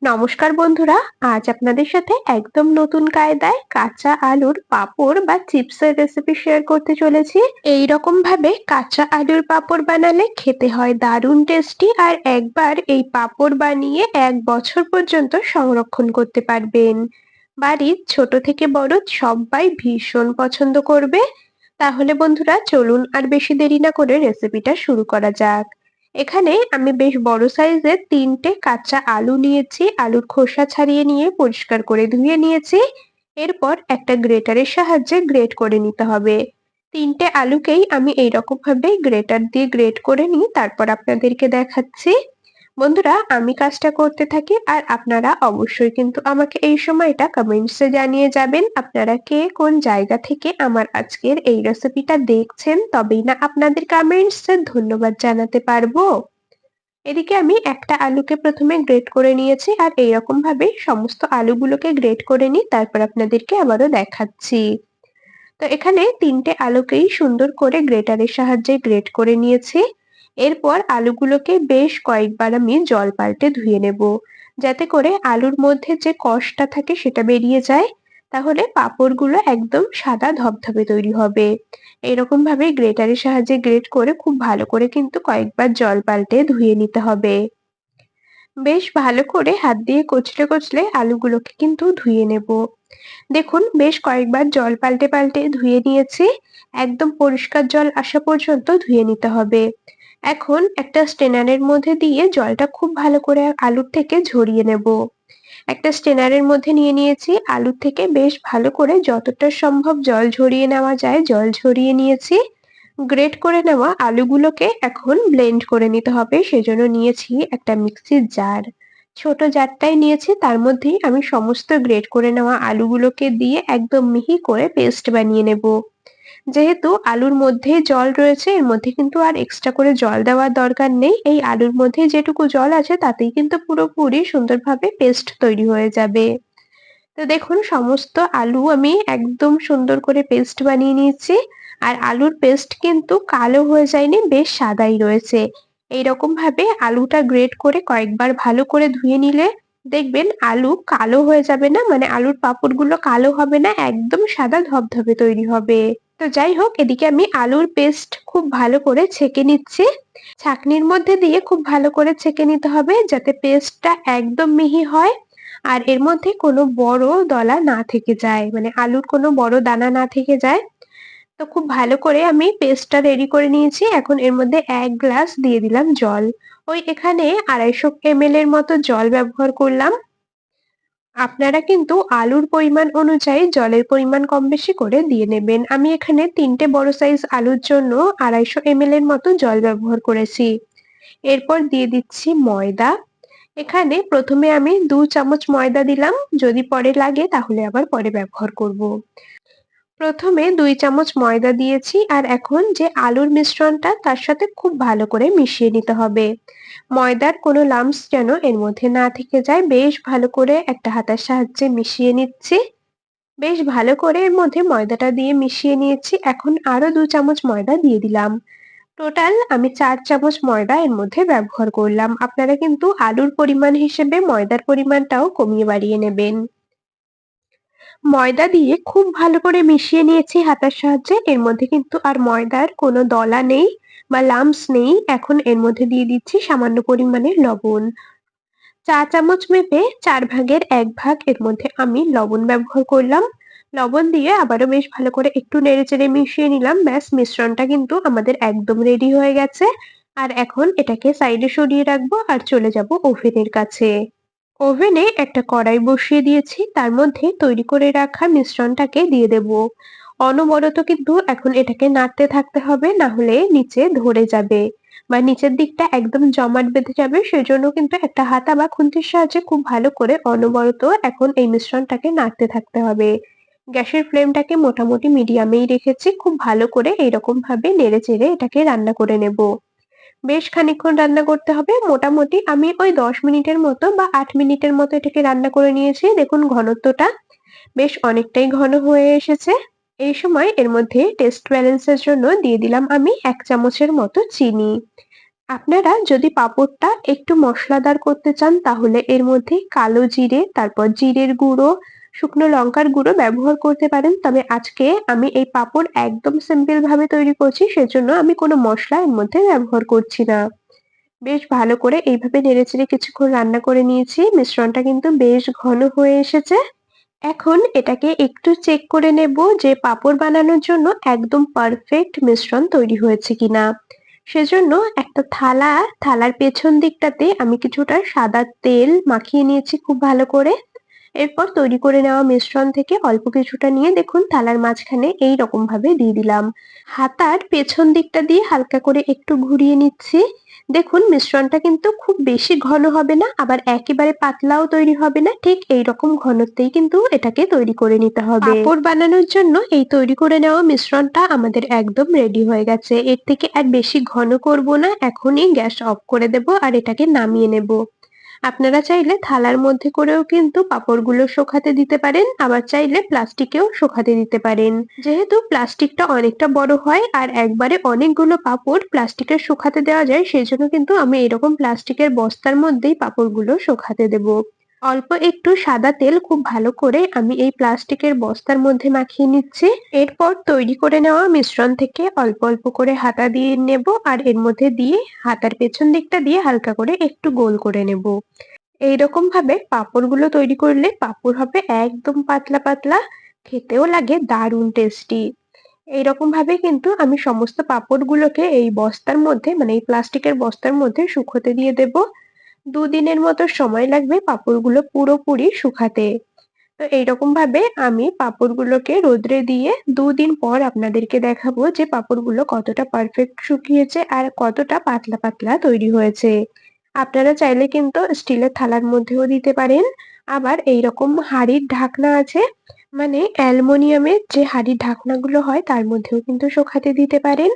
নমস্কার বন্ধুরা। আজ আপনাদের সাথে একদম নতুন কায়দায় কাঁচা আলুর পাঁপড় বা চিপসের রেসিপি শেয়ার করতে চলেছি। এই রকম ভাবে কাঁচা আলুর পাঁপড় বানালে খেতে হয় দারুণ টেস্টি, আর একবার এই পাঁপড় বানিয়ে 1 বছর পর্যন্ত সংরক্ষণ করতে পারবেন। বাড়ির ছোট থেকে বড় সবাই ভীষণ পছন্দ করবে। তাহলে বন্ধুরা চলুন আর বেশি দেরি না করে রেসিপিটা শুরু করা যাক। এখানে আমি বেশ বড় সাইজের 3টে কাঁচা আলু নিয়েছি। আলুর খোসা ছাড়িয়ে নিয়ে পরিষ্কার করে ধুয়ে নিয়েছি। এরপর একটা গ্রেটারের সাহায্যে গ্রেট করে নিতে হবে। 3টে আলুকেই আমি এইরকম ভাবে গ্রেটার দিয়ে গ্রেট করে নিই, তারপর আপনাদেরকে দেখাচ্ছি। বন্ধুরা আমি কাজটা করতে থাকি আর আপনারা অবশ্যই কিন্তু আমাকে এই সময়টা কমেন্টসে জানিয়ে যাবেন আপনারা কে কোন জায়গা থেকে আমার আজকের এই রেসিপিটা দেখছেন, তবেই না আপনাদের কমেন্টসে ধন্যবাদ জানাতে পারবো। এদিকে আমি একটা আলুকে প্রথমে গ্রেট করে নিয়েছি আর এইরকম ভাবে সমস্ত আলুগুলোকে গ্রেট করে নিই, তারপর আপনাদেরকে আবারও দেখাচ্ছি। তো এখানে 3টে আলুকেই সুন্দর করে গ্রেটারের সাহায্যে গ্রেট করে নিয়েছি। এরপর আলুগুলোকে বেশ কয়েকবার আমি জল পাল্টে ধুয়ে নেব, যাতে করে আলুর মধ্যে যে কষটা থাকে সেটা বেরিয়ে যায়। তাহলে পাঁপড়গুলো একদম সাদা ধবধবে তৈরি হবে। এরকম ভাবে গ্রেটারের সাহায্যে গ্রেট করে খুব ভালো করে কিন্তু কয়েকবার জল পাল্টে ধুয়ে নিতে হবে। বেশ ভালো করে হাত দিয়ে কচলে কচলে আলুগুলোকে কিন্তু ধুয়ে নেব। দেখুন বেশ কয়েকবার জল পাল্টে পাল্টে ধুয়ে নিয়েছি। একদম পরিষ্কার জল আসা পর্যন্ত ধুয়ে নিতে হবে। এখন একটা স্ট্রেনারের মধ্যে দিয়ে জলটা খুব ভালো করে আলুর থেকে ঝরিয়ে নেব। একটা স্ট্রেনারের মধ্যে নিয়ে নিয়েছি, আলুর থেকে বেশ ভালো করে যতটা সম্ভব জল ঝরিয়ে নেওয়া যায় জল ঝরিয়ে নিয়েছি। গ্রেট করে নেওয়া আলুগুলোকে এখন ব্লেন্ড করে নিতে হবে, সেজন্য নিয়েছি একটা মিক্সির জার। ছোট জারটাই নিয়েছি, তার মধ্যেই আমি সমস্ত গ্রেট করে নেওয়া আলুগুলোকে দিয়ে একদম মিহি করে পেস্ট বানিয়ে নেব। যেহেতু আলুর মধ্যে জল রয়েছে, এর মধ্যে কিন্তু আর এক্সট্রা করে জল দেওয়ার দরকার নেই। এই আলুর মধ্যে যেটুকু জল আছে তাতেই কিন্তু পুরোপুরি সুন্দরভাবে পেস্ট তৈরি হয়ে যাবে। তো দেখুন সমস্ত আলু আমি একদম সুন্দর করে পেস্ট বানিয়ে নিয়েছি। আর আলুর পেস্ট কিন্তু কালো হয়ে যায়নি, বেশ সাদাই রয়েছে। এইরকম ভাবে আলুটা গ্রেট করে কয়েকবার ভালো করে ধুয়ে নিলে দেখবেন আলু কালো হয়ে যাবে না, মানে আলুর পাঁপড়গুলো কালো হবে না, একদম সাদা ধবধবে তৈরি হবে। তো যাই হোক, এদিকে আমি আলুর পেস্ট খুব ভালো করে ছেঁকে নিচ্ছি। ছাঁকনির মধ্যে দিয়ে খুব ভালো করে ছেঁকে নিতে হবে যাতে পেস্টটা একদম মিহি হয়। আর এর মধ্যে কোনো বড় দলা না থেকে যায়, মানে আলুর কোনো বড় দানা না থেকে যায়। তো খুব ভালো করে আমি পেস্টটা রেডি করে নিয়েছি। এখন এর মধ্যে 1 গ্লাস দিয়ে দিলাম জল। ওই এখানে 250 ml এর মতো জল ব্যবহার করলাম। আপনারা কিন্তু আলুর পরিমাণ অনুযায়ী জলের পরিমাণ কম বেশি করে দিয়ে নেবেন। আমি এখানে 3টে বড় সাইজ আলুর জন্য 250 ml এর মতো জল ব্যবহার করেছি। এরপর দিয়ে দিচ্ছি ময়দা। এখানে প্রথমে আমি 2 চামচ ময়দা দিলাম, যদি পরে লাগে তাহলে আবার পরে ব্যবহার করব। প্রথমে 2 চামচ ময়দা দিয়েছি আর এখন যে আলুর মিশ্রণটা তার সাথে খুব ভালো করে মিশিয়ে নিতে হবে। ময়দার কোনো লাম্পস যেন এর মধ্যে না থেকে যায়, বেশ ভালো করে একটা হাতার সাহায্যে মিশিয়ে নিচ্ছি। বেশ ভালো করে এর মধ্যে ময়দাটা দিয়ে মিশিয়ে নিয়েছি। এখন আরো 2 চামচ ময়দা দিয়ে দিলাম। টোটাল আমি 4 চামচ ময়দা এর মধ্যে ব্যবহার করলাম। আপনারা কিন্তু আলুর পরিমাণ হিসেবে ময়দার পরিমাণটাও কমিয়ে বাড়িয়ে নেবেন। ময়দা দিয়ে খুব ভালো করে মিশিয়ে নিয়েছি হাতার সাহায্যে। এর মধ্যে কিন্তু আর ময়দার কোনো দলা নেই বা লাম্পস নেই। এখন এর মধ্যে দিয়ে দিচ্ছি সামান্য পরিমাণে লবণ। চা চামচ মেপে 4 ভাগের 1 ভাগ এর মধ্যে আমি লবণ ব্যবহার করলাম। লবণ দিয়ে আবারও বেশ ভালো করে একটু নেড়েচেড়ে মিশিয়ে নিলাম। ব্যাস মিশ্রণটা কিন্তু আমাদের একদম রেডি হয়ে গেছে। আর এখন এটাকে সাইডে সরিয়ে রাখবো আর চলে যাব ওভেনের কাছে। ওভেনে একটা কড়াই বসিয়ে দিয়েছি, তার মধ্যে তৈরি করে রাখা মিশ্রণটাকে দিয়ে দেব। অনবরত কিন্তু এখন এটাকে নাড়তে থাকতে হবে, না হলে নিচে ধরে যাবে বা নিচের দিকটা একদম জমাট বেঁধে যাবে। সেজন্য কিন্তু একটা হাতা বা খুন্তির সাহায্যে খুব ভালো করে অনবরত এখন এই মিশ্রণটাকে নাড়তে থাকতে হবে। গ্যাসের ফ্লেমটাকে মোটামুটি মিডিয়ামেই রেখেছি। খুব ভালো করে এইরকম ভাবে নেড়ে চেড়ে এটাকে রান্না করে নেব। বেশ খানিকক্ষণ রান্না করতে হবে। মোটামুটি আমি ওই 10 মিনিটের মতো বা 8 মিনিটের মতো এটাকে রান্না করে নিয়েছি। দেখুন ঘনত্বটা বেশ অনেকটাই ঘন হয়ে এসেছে। এই সময় এর মধ্যে টেস্ট ব্যালেন্স এর জন্য দিয়ে দিলাম আমি 1 চামচের মতো চিনি। আপনারা যদি পাঁপড়টা একটু মশলাদার করতে চান তাহলে এর মধ্যে কালো জিরে, তারপর জিরের গুঁড়ো, শুকনো লঙ্কার গুঁড়ো ব্যবহার করতে পারেন। তবে আজকে আমি এই পাঁপড় একদম সিম্পল ভাবে তৈরি করছি, সেজন্য আমি কোনো মশলা এর মধ্যে ব্যবহার করছি না। বেশ ভালো করে এইভাবে নেড়েচেড়ে কিছুক্ষণ রান্না করে নিয়েছি। মিশ্রণটা কিন্তু বেশ ঘন হয়ে এসেছে। এখন এটাকে একটু চেক করে নেব যে পাঁপড় বানানোর জন্য একদম পারফেক্ট মিশ্রণ তৈরি হয়েছে কিনা। সেজন্য একটা থালার পেছন দিকটাতে আমি কিছুটা সাদা তেল মাখিয়ে নিয়েছি খুব ভালো করে। এরপর তৈরি করে নেওয়া মিশ্রণ থেকে অল্প কিছুটা নিয়ে দেখুন থালার মাঝখানে এইরকম ভাবে দিয়ে দিলাম। হাতার পেছন দিকটা দিয়ে হালকা করে একটু ঘুরিয়ে নিচ্ছি। দেখুন মিশ্রণটা কিন্তু খুব বেশি ঘন হবে না, আবার একেবারে পাতলাও তৈরি হবে না, ঠিক এইরকম ঘনত্বেই কিন্তু এটাকে তৈরি করে নিতে হবে। পাঁপড় বানানোর জন্য এই তৈরি করে নেওয়া মিশ্রণটা আমাদের একদম রেডি হয়ে গেছে। এর থেকে আর বেশি ঘন করব না, এখনই গ্যাস অফ করে দেব আর এটাকে নামিয়ে নেব। আপনারা চাইলে থালার মধ্যে করেও কিন্তু পাঁপড়গুলো শুকাতে দিতে পারেন, আবার চাইলে প্লাস্টিকেও শুকাতে দিতে পারেন। যেহেতু প্লাস্টিকটা অনেকটা বড় হয় আর একবারে অনেকগুলো পাঁপড় প্লাস্টিকে শুকাতে দেওয়া যায়, সেজন্য কিন্তু আমি এরকম প্লাস্টিকের বস্তার মধ্যেই পাঁপড়গুলো শুকাতে দেব। অল্প একটু সাদা তেল খুব ভালো করে আমি এই প্লাস্টিকের বস্তার মধ্যে মাখিয়ে নিচ্ছি। এরপর তৈরি করে নেওয়া মিশ্রণ থেকে অল্প অল্প করে হাতা দিয়ে নেব আর এর মধ্যে দিয়ে হাতার পেছন দিকটা দিয়ে হালকা করে একটু গোল করে নেব। এইরকম ভাবে পাঁপড়গুলো তৈরি করলে পাঁপড় হবে একদম পাতলা পাতলা, খেতেও লাগে দারুণ টেস্টি। এইরকম ভাবে কিন্তু আমি সমস্ত পাঁপড়গুলোকে এই বস্তার মধ্যে, মানে এই প্লাস্টিকের বস্তার মধ্যে শুকোতে দিয়ে দেব। ২ দিনের মতো সময় লাগবে পাঁপড়গুলো পুরোপুরি শুকাতে। তো এইরকম ভাবে আমি পাঁপড়গুলোকে রোদ্রে দিয়ে ২ দিন পর আপনাদেরকে দেখাবো যে পাঁপড়গুলো কতটা পারফেক্ট শুকিয়েছে আর কতটা পাতলা পাতলা তৈরি হয়েছে। আপনারা চাইলে কিন্তু স্টিলের থালার মধ্যেও দিতে পারেন, আবার এইরকম হাঁড়ির ঢাকনা আছে, মানে অ্যালুমিনিয়ামের যে হাঁড়ির ঢাকনাগুলো হয় তার মধ্যেও কিন্তু শুকাতে দিতে পারেন।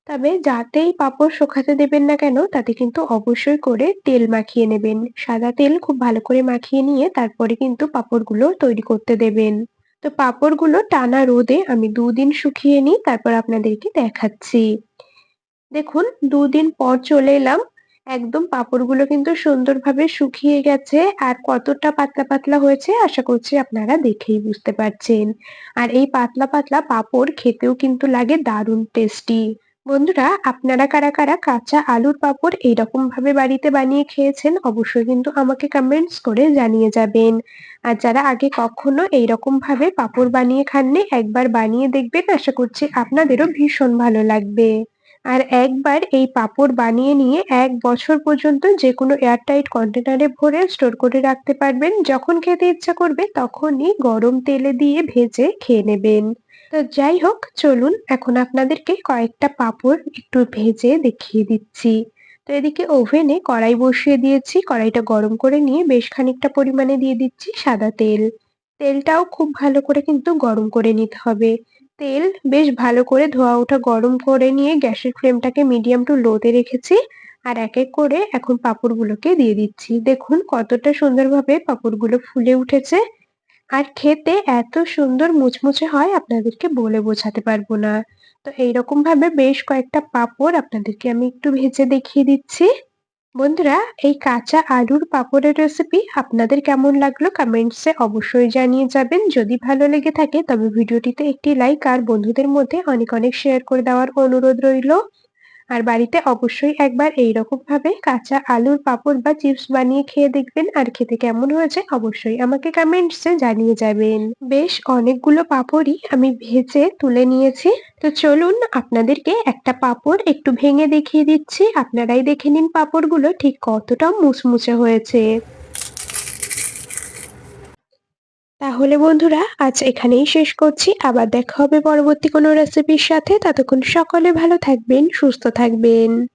তবে যাতেই পাঁপড় শুকাতে দেবেন না কেন তাতে কিন্তু অবশ্যই করে তেল মাখিয়ে নেবেন। সাদা তেল খুব ভালো করে মাখিয়ে নিয়ে তারপরে কিন্তু পাঁপড়গুলো তৈরি করতে দেবেন। তো পাঁপড়গুলো টানা রোদে আমি ২ দিন শুকিয়ে নিই, তারপর আপনাদেরকে দেখাচ্ছি। দেখুন ২ দিন পর চলে এলাম। একদম পাঁপড়গুলো কিন্তু সুন্দরভাবে শুকিয়ে গেছে আর কতটা পাতলা পাতলা হয়েছে আশা করছি আপনারা দেখেই বুঝতে পারছেন। আর এই পাতলা পাতলা পাঁপড় খেতেও কিন্তু লাগে দারুণ টেস্টি। বন্ধুরা, আপনারা কারা কারা কাঁচা আলুর পাঁপড় এইরকম ভাবে বাড়িতে বানিয়ে খেয়েছেন অবশ্যই কিন্তু আমাকে কমেন্টস করে জানিয়ে যাবেন। আর যারা আগে কখনো এইরকম ভাবে পাঁপড় বানিয়ে খাননি একবার বানিয়ে দেখবেন, আশা করছি আপনাদেরও ভীষণ ভালো লাগবে। আর একবার এই পাঁপড় বানিয়ে নিয়ে ১ বছর পর্যন্ত যেকোনো এয়ারটাইট কন্টেনারে ভরে স্টোর করে রাখতে পারবেন। যখন খেতে ইচ্ছা করবে তখনই গরম তেলে দিয়ে ভেজে খেয়ে নেবেন। তো যাই হোক, চলুন এখন আপনাদেরকে কয়েকটা পাঁপড় একটু ভেজে দেখিয়ে দিচ্ছি। তো এদিকে ওভেনে কড়াই বসিয়ে দিয়েছি। কড়াইটা গরম করে নিয়ে বেশ খানিকটা পরিমাণে দিয়ে দিচ্ছি সাদা তেল। তেলটাও খুব ভালো করে কিন্তু গরম করে নিতে হবে। তেল বেশ ভালো করে ধোয়া ওঠা গরম করে নিয়ে গ্যাসের ফ্লেমটাকে মিডিয়াম টু লোতে রেখেছি। আর এক এক করে এখন পাঁপড়গুলোকে দিয়ে দিচ্ছি। দেখুন কতটা সুন্দরভাবে পাঁপড়গুলো ফুলে উঠেছে। আর খেতে এত সুন্দর মুচমুচে হয় আপনাদেরকে বলে বোঝাতে পারবো না। তো এইরকম ভাবে বেশ কয়েকটা পাঁপড় আপনাদেরকে আমি একটু ভেজে দেখিয়ে দিচ্ছি। বন্ধুরা, এই কাঁচা আলুর পাঁপড়ের রেসিপি আপনাদের কেমন লাগলো কমেন্টসে অবশ্যই জানিয়ে যাবেন। যদি ভালো লেগে থাকে তবে ভিডিওটিতে একটি লাইক আর বন্ধুদের মধ্যে অনেক অনেক শেয়ার করে দেওয়ার অনুরোধ রইল। আর বাড়িতে অবশ্যই একবার এইরকম ভাবে কাঁচা আলুর পাঁপড় বা চিপস বানিয়ে খেয়ে দেখবেন আর খেতে কেমন হয়েছে অবশ্যই আমাকে কমেন্টসে জানিয়ে যাবেন। বেশ অনেকগুলো পাঁপড়ই আমি ভেজে তুলে নিয়েছি। তো চলুন আপনাদেরকে একটা পাঁপড় একটু ভেঙে দেখিয়ে দিচ্ছি, আপনারাই দেখে নিন পাঁপড়গুলো ঠিক কতটা মুচমুচে হয়েছে। তাহলে বন্ধুরা, আজ এখানেই শেষ করছি। আবার দেখা হবে পরবর্তী কোনো রেসিপির সাথে। ততক্ষণ সকলে ভালো থাকবেন, সুস্থ থাকবেন।